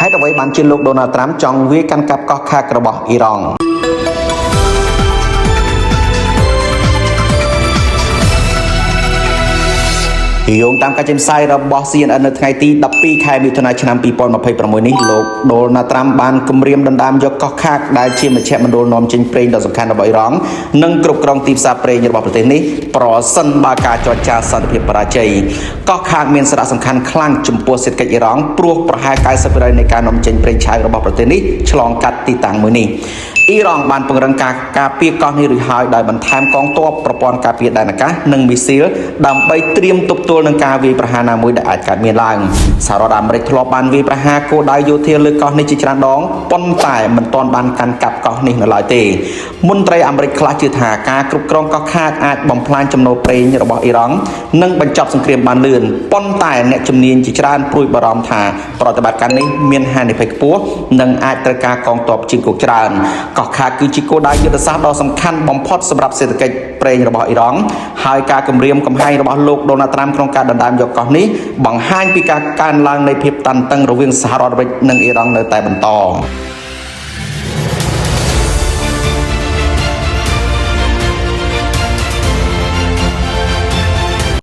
Hãy đọc bản trên lục Donald Trump trong việc căn cặp có khá cờ bỏ Iran. យោងតាមការចេញផ្សាយរបស់ CNN នៅថ្ងៃទី 12 ខែមិថុនា ឆ្នាំ 2026 នេះ លោក Donald Trump បានគម្រាមដណ្ដើមយកកោះខាកដែលជាមជ្ឈមណ្ឌលនាំចេញប្រេងដ៏សំខាន់របស់អ៊ីរ៉ង់និងគ្រប់គ្រងទីផ្សារប្រេងរបស់ប្រទេសនេះប្រសិនបើការចរចាសន្តិភាពបរាជ័យកោះខាកមានសារៈសំខាន់ខ្លាំងចំពោះសេដ្ឋកិច្ចអ៊ីរ៉ង់ព្រោះប្រហែល 90% នៃការនាំចេញប្រេងឆៅរបស់ប្រទេសនេះឆ្លងកាត់ទីតាំងមួយនេះ អ៊ីរ៉ង់បានពង្រឹងការការពារកោះនេះរួចហើយដោយបន្ថែមកងទ័ពប្រព័ន្ធការពារដែនអាកាសនិងមីស៊ីលដើម្បីត្រៀមទប់ទល់នឹងការវាយប្រហារណាមួយដែលអាចកើតមានឡើងសហរដ្ឋអាមេរិកធ្លាប់បានវាយប្រហារគោលដៅយោធាលើកោះនេះជាច្រើនដងប៉ុន្តែមិនទាន់បានកាន់កាប់កោះនេះនៅឡើយទេមន្ត្រីអាមេរិកខ្លះជឿថាការគ្រប់គ្រងកោះខាតអាចបំផ្លាញចំណូលប្រេងរបស់អ៊ីរ៉ង់និងបញ្ចប់សង្គ្រាមបានលឿនប៉ុន្តែអ្នកជំនាញជាច្រើនព្រួយបារម្ភថាប្រតិបត្តិការនេះមានហានិភ័យខ្ពស់និងអាចត្រូវការកងទ័ពជើងគោកច្រើនកោះខាតគឺជាគោលដៅយុទ្ធសាស្ត្រដ៏សំខាន់បំផុតសម្រាប់សេដ្ឋកិច្ចប្រេងរបស់អ៊ីរ៉ង់ហើយការគម្រាមកំហែងរបស់លោក Donald Trump ក្នុងការដណ្ដើមយកកោះនេះបង្ហាញពីការកើនឡើងនៃភាពតានតឹងរវាងសហរដ្ឋអាមេរិកនិងអ៊ីរ៉ង់នៅតែបន្ត